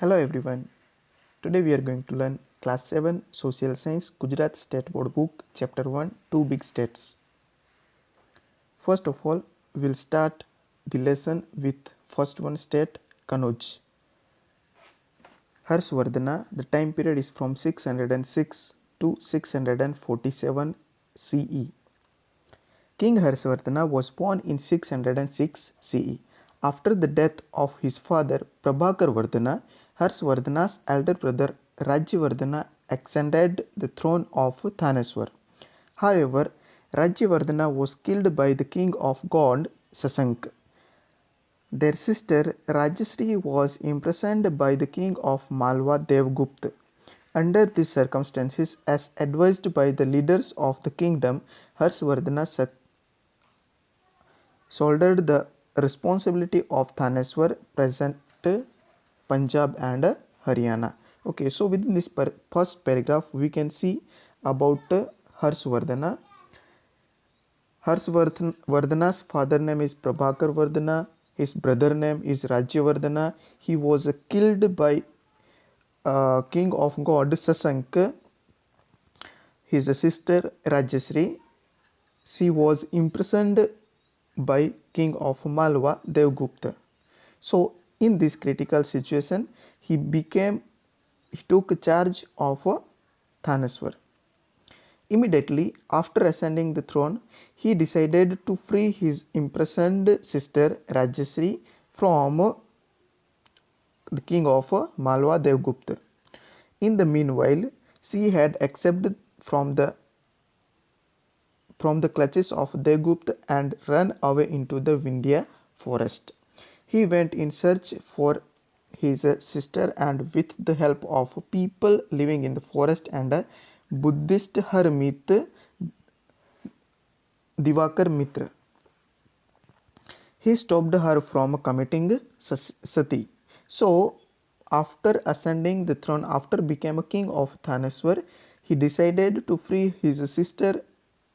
Hello everyone. Today we are going to learn Class 7 Social Science Gujarat State Board Book Chapter 1 Two Big States. First of all, we'll start the lesson with first one state, Kanauj. Harshvardhana, the time period is from 606 to 647 CE. King Harshvardhana was born in 606 CE. After the death of his father Prabhakarvardhana, Harshvardhana's elder brother Rajyavardhana ascended the throne of Thaneswar. However, Rajyavardhana was killed by the king of God Sasank. Their sister Rajyasri was imprisoned by the king of Malwa Devgupta. Under these circumstances, as advised by the leaders of the kingdom, Harshvardhana shouldered the responsibility of Thaneswar, present Punjab and Haryana. Okay, so within this first paragraph, we can see about Harshvardhana. Harshvardhana's father name is Prabhakar Vardhana. His brother name is Rajyavardhana. He was killed by king of god Sasank. His sister Rajyasri, she was imprisoned by king of Malwa Devgupta. So in this critical situation, he took charge of Thaneswar. Immediately after ascending the throne, he decided to free his imprisoned sister Rajyasri from the king of Malwa Devgupta. In the meanwhile, she had escaped from the clutches of Devgupta and ran away into the Vindhya forest. He went in search for his sister, and with the help of people living in the forest and a Buddhist hermit Divakar Mitra, he stopped her from committing sati. So after ascending the throne, after becoming king of Thaneswar, he decided to free his sister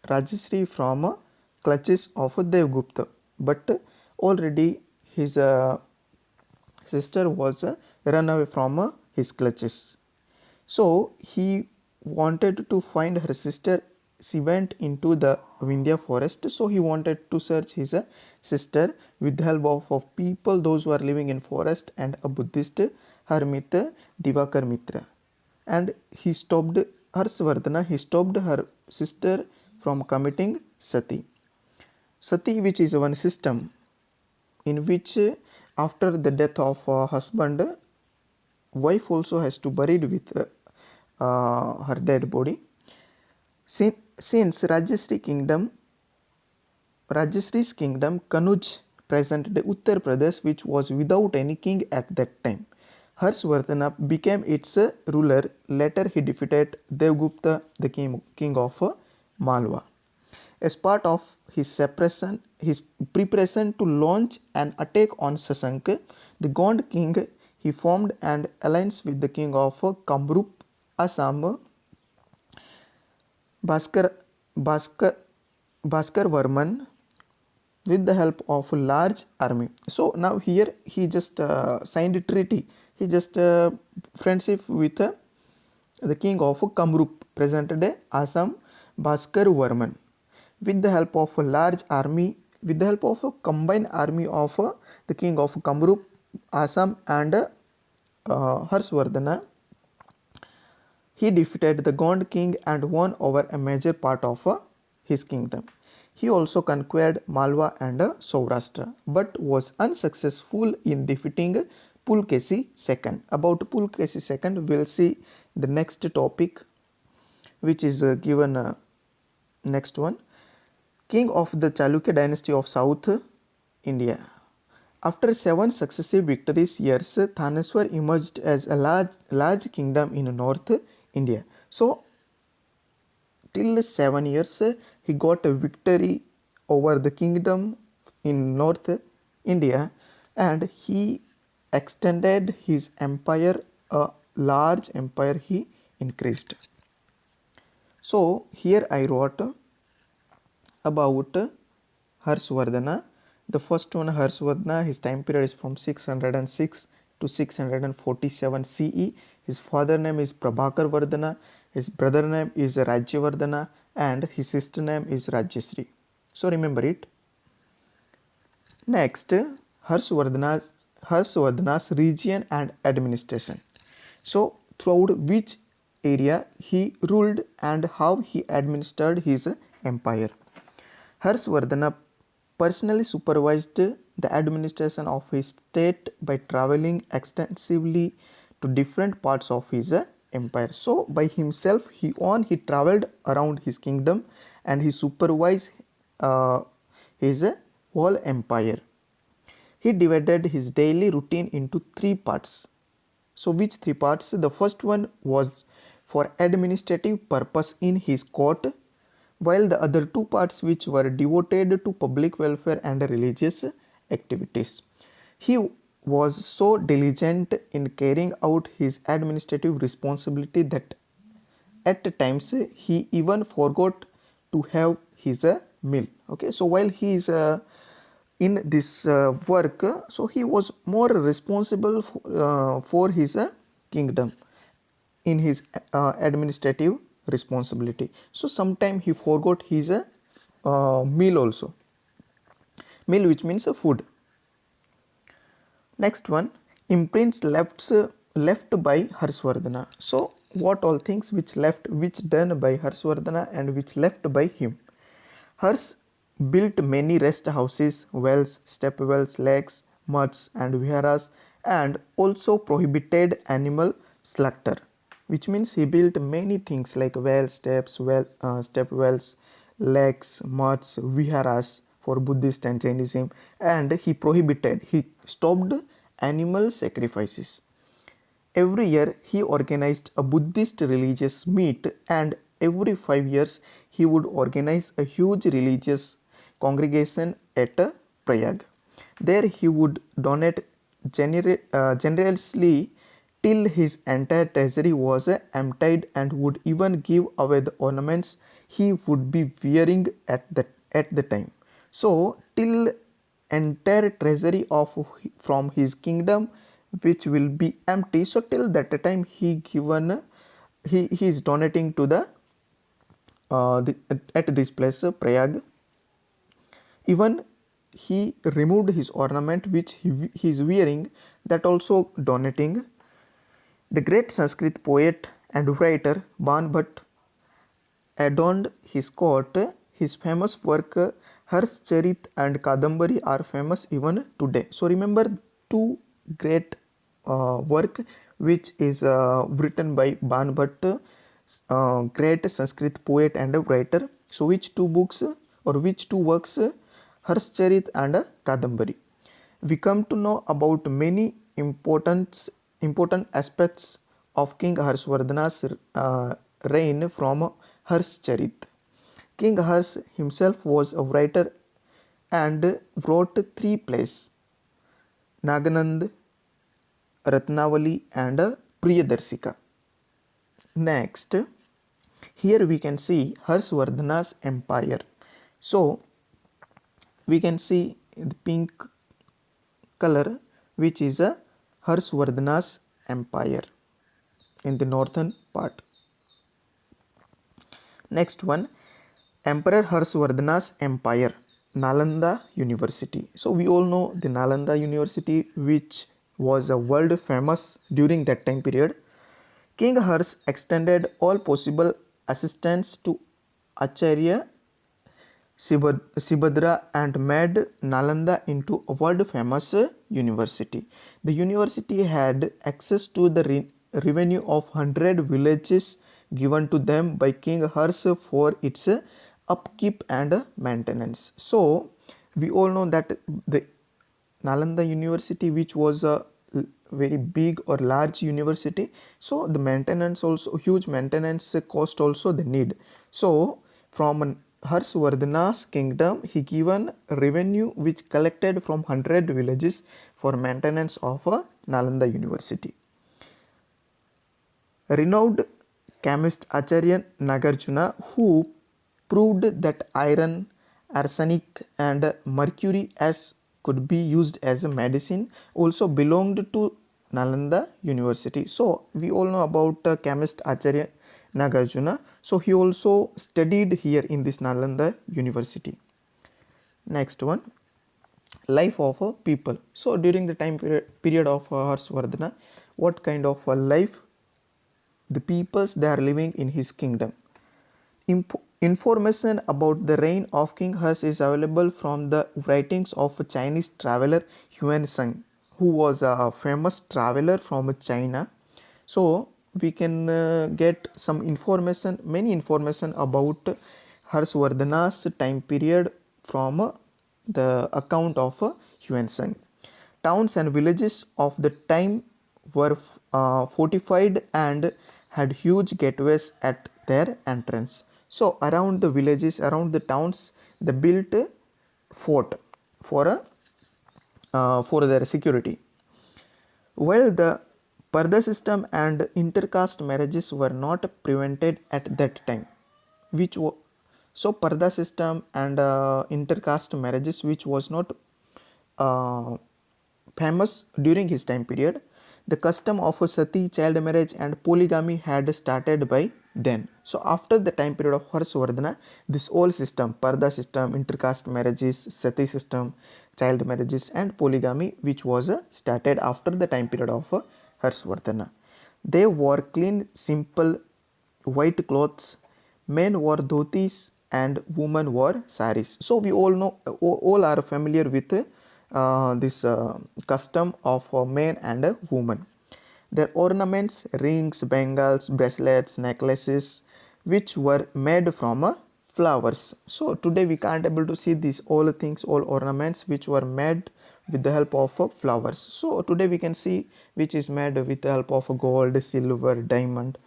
Rajyasri from clutches of Devgupta. But already his sister was run away from his clutches. So he wanted to find her sister. She went into the Vindhya forest. So he wanted to search his sister with the help of people, those who are living in forest, and a Buddhist hermit Divakar Mitra. And he stopped Harshvardhana. He stopped her sister from committing sati. Sati, which is one system in which after the death of husband, wife also has to buried with her dead body. Since Rajyasri's kingdom, Kanuj, present day Uttar Pradesh, which was without any king at that time, Harshvardhana became its ruler. Later he defeated Devgupta, the king of Malwa. As part of his preparation to launch an attack on Sasank, the Gond king, he formed an alliance with the king of Kamrup, Assam, Bhaskar, Bhaskar, Bhaskar Varman, with the help of a large army. So now here he just signed a treaty. He just friendship with the king of Kamrup, present day Assam, Bhaskar Varman, with the help of a large army, with the help of a combined army of the king of Kamrup, Assam, and Harshvardhana. He defeated the Gond king and won over a major part of his kingdom. He also conquered Malwa and Saurashtra, but was unsuccessful in defeating Pulkesi II. About Pulkesi II, we'll see the next topic, which is given next one. King of the Chalukya dynasty of South India. After 7 successive victorious years, Thaneswar emerged as a large kingdom in North India. So till 7 years, he got a victory over the kingdom in North India, and he extended his empire, a large empire he increased. So here I wrote about Harshvardhana. The first one, Harshvardhana, his time period is from 606 to 647 CE. His father name is Prabhakar Vardhana, his brother name is Rajyavardhana, and his sister name is Rajyasri. So remember it. Next, Harshvardhana's region and administration. So throughout which area he ruled and how he administered his empire. Harshvardhana personally supervised the administration of his state by traveling extensively to different parts of his empire. So by himself he traveled around his kingdom and he supervised his whole empire. He divided his daily routine into three parts. So which three parts? The first one was for administrative purpose in his court, while the other two parts which were devoted to public welfare and religious activities. He was so diligent in carrying out his administrative responsibility that at times he even forgot to have his meal. Okay, so while he is in this work, so he was more responsible for his kingdom in his administrative responsibility. So sometime he forgot his meal also. Meal, which means food. Next one, imprints left by Harshvardhana. So what all things which done by Harshvardhana and which left by him. Harsh built many rest houses, wells, step wells, lakes, muds and viharas, and also prohibited animal slaughter, which means he built many things like wells, step wells, lakes, muds, viharas for Buddhist and Jainism, and he stopped animal sacrifices. Every year he organized a Buddhist religious meet, and every 5 years he would organize a huge religious congregation at Prayag. There he would donate generously till his entire treasury was emptied, and would even give away the ornaments he would be wearing at the time. So till entire treasury of from his kingdom which will be empty, so till that time he is donating to at this place Prayag. Even he removed his ornament which he is wearing, that also donating. The great Sanskrit poet and writer Ban Bhatt adorned his court. His famous work Harshcharit and Kadambari are famous even today. So remember two great work which is written by Ban Bhatt, great Sanskrit poet and writer. So which two books or which two works? Harshcharit and Kadambari. We come to know about many important aspects of King Harshvardhana's reign from Harshcharit. King Harsh himself was a writer and wrote three plays: Naganand, Ratnavali and Priyadarshika. Next, here we can see Harshvardhana's empire. So we can see the pink color which is a Harshvardhana's empire in the northern part. Next one, Emperor Harshvardhana's empire, Nalanda University. So we all know the Nalanda University, which was a world famous during that time period. King Harsh extended all possible assistance to Acharya Subhadra and made Nalanda into a world famous university. The university had access to the revenue of 100 villages given to them by King Harsh for its upkeep and maintenance. So we all know that the Nalanda University, which was a very big or large university, so the maintenance also, huge maintenance cost also they need. So from Harshvardhana's kingdom he given revenue which collected from 100 villages for maintenance of Nalanda University. Renowned chemist Acharya Nagarjuna, who proved that iron, arsenic and mercury as could be used as a medicine, also belonged to Nalanda University. So we all know about chemist Acharya Nagarjuna. So he also studied here in this Nalanda University. Next one, life of a people. So during the time period of Harsvardhana, what kind of a life the peoples they are living in his kingdom. Information about the reign of King Hers is available from the writings of a Chinese traveler Yuan Sheng, who was a famous traveler from China. So we can get some information, many information about Harsvardhana's time period from the account of Yuan Sheng. Towns and villages of the time were fortified and had huge gateways at their entrance. So around the villages, around the towns, they built a fort for their security. While the Parda system and intercaste marriages were not prevented at that time, which so Parda system and intercaste marriages, which was not uh, famous during his time period, the custom of a sati, child marriage, and polygamy had started by then. So after the time period of Harsvardhana, this whole system, Parda system, intercaste marriages, sati system, child marriages, and polygamy, which was started after the time period of Harsvardhana. They wore clean, simple white clothes. Men wore dhotis and women wore saris. So we all know, all are familiar with this custom of men and women. Their ornaments, rings, bangles, bracelets, necklaces, which were made from flowers. So today we can't able to see these all things, all ornaments which were made with the help of flowers. So today we can see which is made with the help of gold, silver, diamond,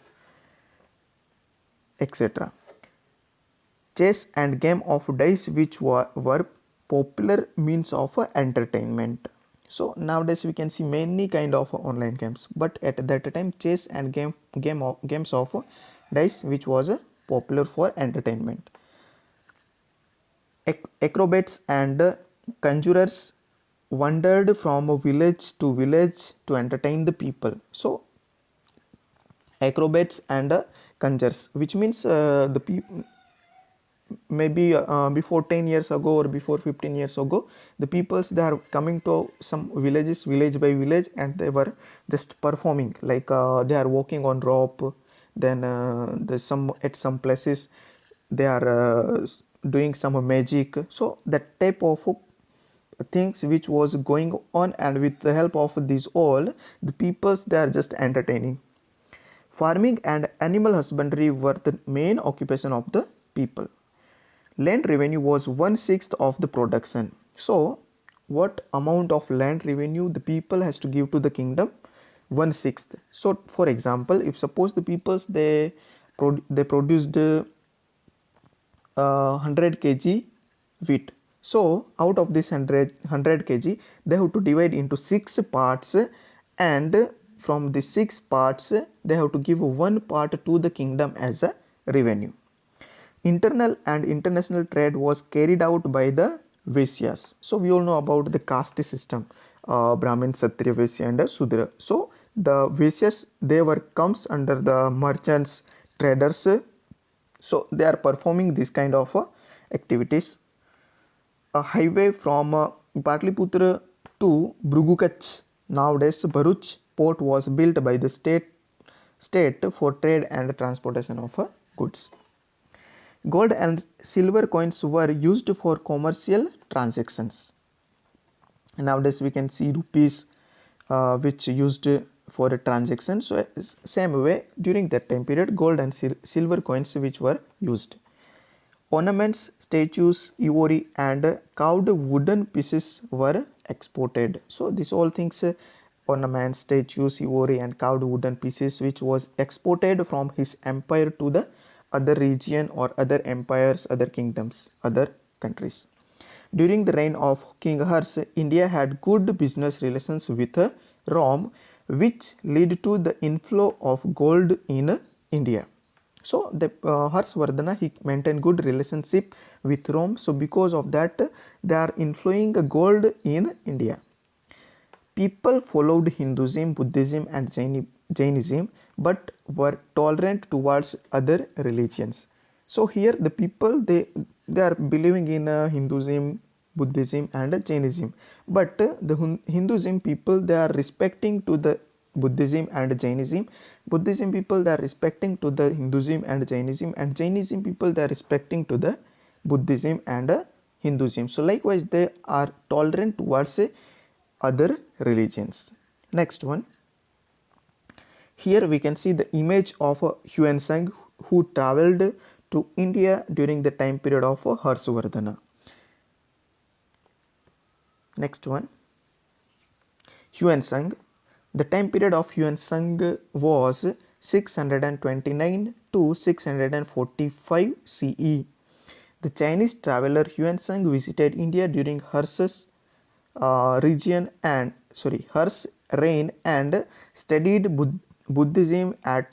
etc. Chess and game of dice, which were popular means of entertainment. So nowadays we can see many kind of online games, but at that time chess and games of dice, which was popular for entertainment. Acrobats and conjurers wandered from village to village to entertain the people. So acrobats and conjurers, which means the people, maybe before 10 years ago or before 15 years ago, the peoples they are coming to some villages, village by village, and they were just performing like they are walking on rope. Then there's some, at some places they are doing some magic. So that type of things which was going on, and with the help of these all, the peoples they are just entertaining. Farming and animal husbandry were the main occupation of the people. Land revenue was 1/6 of the production. So what amount of land revenue the people has to give to the kingdom? 1/6. So for example, if suppose the peoples they produced 100 kg wheat, so out of this 100 kg they have to divide into 6 parts, and from the 6 parts they have to give one part to the kingdom as a revenue. Internal and international trade was carried out by the Vaisyas. So we all know about the caste system, Brahmin, Kshatriya, Vaisya, and Sudra. So the Vaisyas they were comes under the merchants, traders. So they are performing this kind of activities. A highway from Patliputra to Brugukach, nowadays Bharuch port, was built by the state for trade and transportation of goods. Gold and silver coins were used for commercial transactions. Nowadays we can see rupees which used for a transaction. So same way during that time period, gold and silver coins which were used. Ornaments, statues, ivory, and carved wooden pieces were exported. So these all things, ornaments, statues, ivory, and carved wooden pieces, which was exported from his empire to the other region or other empires, other kingdoms, other countries. During the reign of King Hers, India had good business relations with Rome, which led to the inflow of gold in India. So the Harsvardhana, he maintained good relationship with Rome. So because of that, they are inflowing gold in India. People followed Hinduism, Buddhism, and Jainism, but were tolerant towards other religions. So here the people they are believing in Hinduism, Buddhism, and Jainism, but the Hinduism people they are respecting to the Buddhism and Jainism. Buddhism people they are respecting to the Hinduism and Jainism people they are respecting to the Buddhism and Hinduism. So likewise they are tolerant towards other religions. Next one. Here we can see the image of Huensang who travelled to India during the time period of Harshvardhana. Next one. Huensang. The time period of Huensang was 629 to 645 CE. The Chinese traveler Huensang visited India during Harsh's reign and studied Buddhism at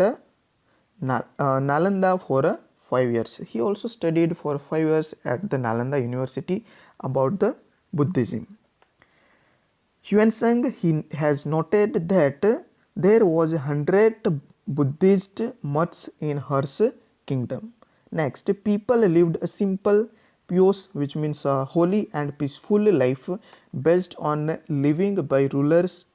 Nalanda for 5 years. He also studied for 5 years at the Nalanda University about the Buddhism. Huensang he has noted that there was 100 Buddhist months in Harsh kingdom. Next, people lived a simple, pious, which means a holy and peaceful life based on living by rules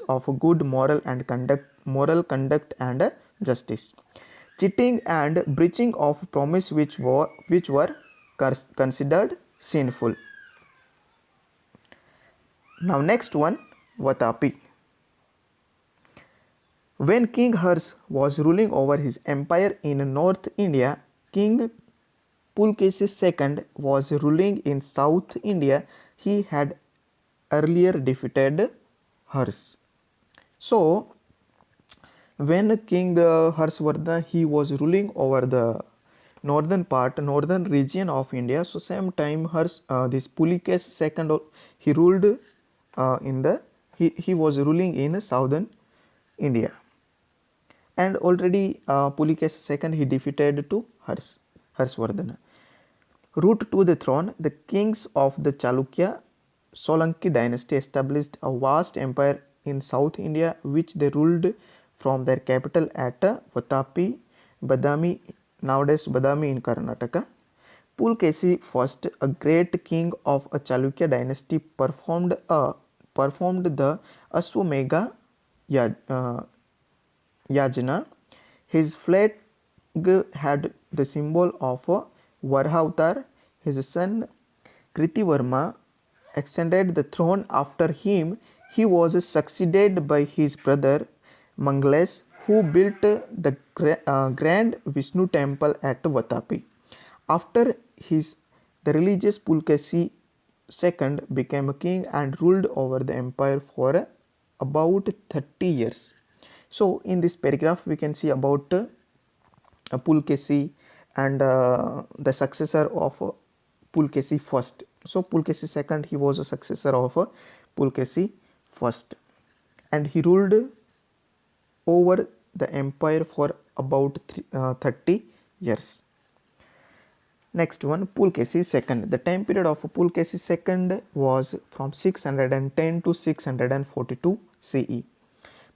of good moral conduct and justice. Cheating and breaching of promise which were considered sinful. Now next one, Vatapi. When King Harsh was ruling over his empire in North India, King Pulkesi II was ruling in South India. He had earlier defeated Harsh. So when King Harshvardhana he was ruling over the northern region of India. So same time this Pulikes II he ruled he was ruling in southern India, and already Pulikes II he defeated to Harshvardhana. Route to the throne, the kings of the Chalukya Solanki dynasty established a vast empire in South India which they ruled from their capital at Vatapi, Badami, nowadays Badami in Karnataka. Pulkesi I, a great king of a Chalukya dynasty, performed the Ashwamedha Yajna. His flag had the symbol of Varhavtar. His son Kritivarma extended the throne after him. He was succeeded by his brother Mangles, who built the grand Vishnu temple at Vatapi. After the religious Pulkesi II became a king and ruled over the empire for about 30 years. So in this paragraph we can see about Pulkesi and the successor of Pulkesi I. So Pulkesi II he was a successor of Pulkesi I, and he ruled over the empire for about 30 years. Next one, Pulkesi II. The time period of Pulkesi II was from 610 to 642 CE.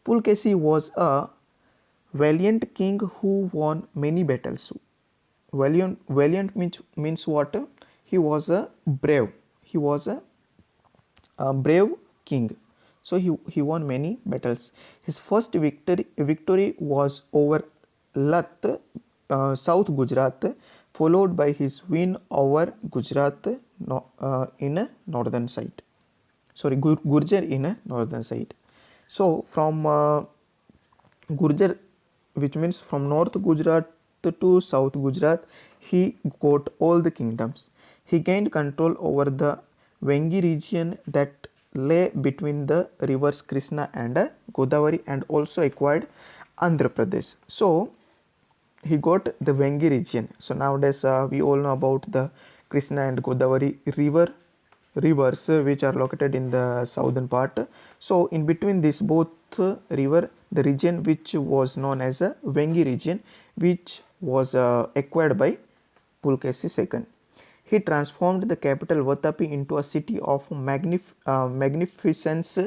Pulkesi was a valiant king who won many battles. Valiant means what? He was a brave. He was a brave king. So he won many battles. His first victory was over Lat, South Gujarat, followed by his win over Gujarat in northern side. Sorry, Gurjar in northern side. So from Gurjar, which means from North Gujarat to South Gujarat, he got all the kingdoms. He gained control over the Vengi region that lay between the rivers Krishna and Godavari, and also acquired Andhra Pradesh. So he got the Vengi region. So nowadays we all know about the Krishna and Godavari rivers which are located in the southern part. So in between these both river, the region which was known as a Vengi region, which was acquired by Pulkesi II. He transformed the capital Vatapi into a city of magnificence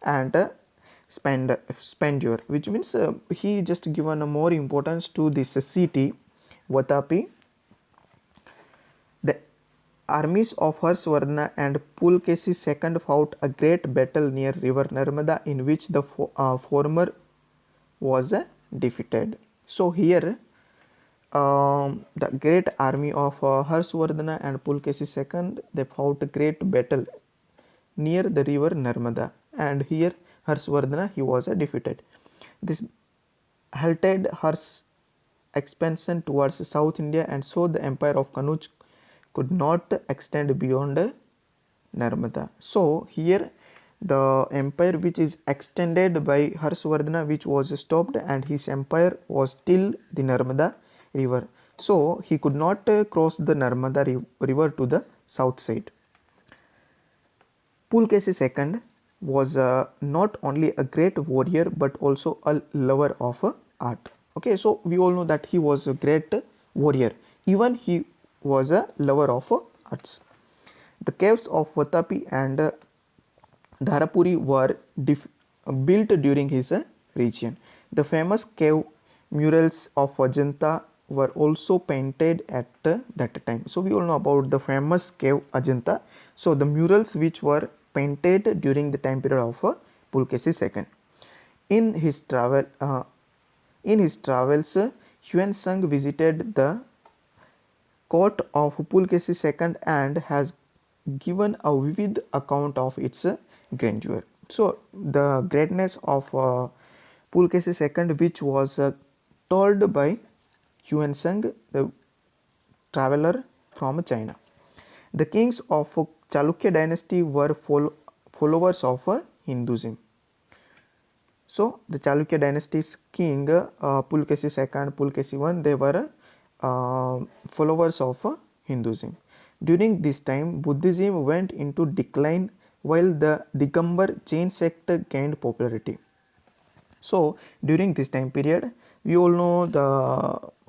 and splendor, which means he just given a more importance to this city Vatapi. The armies of Harshvardhana and Pulkesi II fought a great battle near river Narmada, in which the former was defeated. So here the great army of Harshvardhana and Pulkesi II, they fought a great battle near the river Narmada, and here Harshvardhana, he was defeated. This halted Harsh's expansion towards South India, and so the empire of Kanuj could not extend beyond Narmada. So here the empire which is extended by Harshvardhana, which was stopped, and his empire was till the Narmada river. So he could not cross the Narmada river to the south side. Pulkesi II was not only a great warrior but also a lover of art. Okay, so we all know that he was a great warrior. Even he was a lover of arts. The caves of Vatapi and Dharapuri were built during his region. The famous cave murals of Ajanta were also painted at that time. So we all know about the famous cave Ajanta. So the murals which were painted during the time period of Pulkesi II. In his travels, Yuan Sang visited the court of Pulkesi II and has given a vivid account of its grandeur. So the greatness of Pulkesi II, which was told by Yuan Sang, the traveler from China. The kings of Chalukya dynasty were followers of Hinduism. So the Chalukya dynasty's king Pulkesi II, Pulkesi I, they were followers of Hinduism. During this time, Buddhism went into decline while the Digambar Jain sect gained popularity. So during this time period, we all know the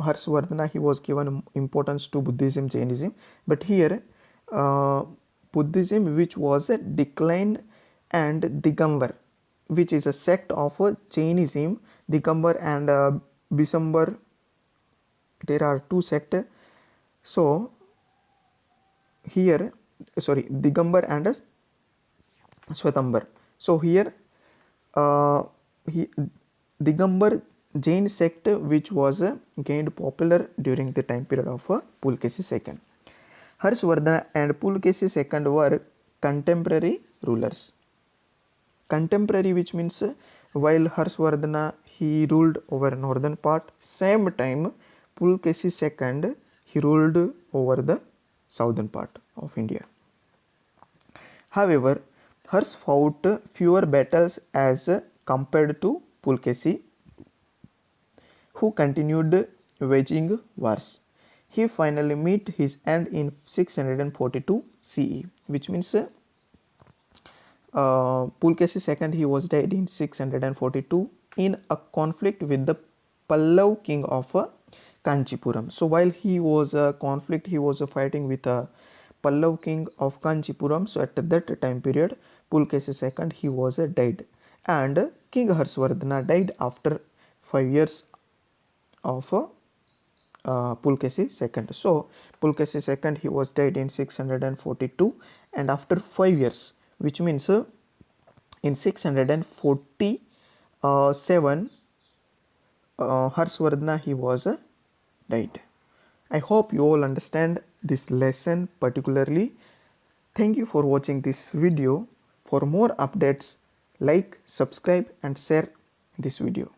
Harshvardhana, he was given importance to Buddhism, Jainism, but here Buddhism, which was a decline, and Digambar, which is a sect of Jainism, Digambar and Bisambar, there are two sects. So here, sorry, Digambar and Swatambar. So here Digambar Jain sect, which was gained popular during the time period of Pulkesi II. Harshvardhana and Pulkesi II were contemporary rulers. Contemporary, which means while Harshvardhana, he ruled over northern part, same time Pulkesi II, he ruled over the southern part of India. However, Harsh fought fewer battles as compared to Pulkesi, who continued waging wars. He finally met his end in 642 CE, which means Pulkesi II, he was died in 642 in a conflict with the Pallav king of Kanchipuram. So while he was a conflict, he was fighting with a Pallav king of Kanchipuram. So at that time period, Pulkesi II, he was died, and King Harshvardhana died after 5 years of Pulkesi II. So Pulkesi II, he was died in 642, and after 5 years, which means in 647 Harshvardhana, he was died. I hope you all understand this lesson particularly. Thank you for watching this video. For more updates, like, subscribe and share this video.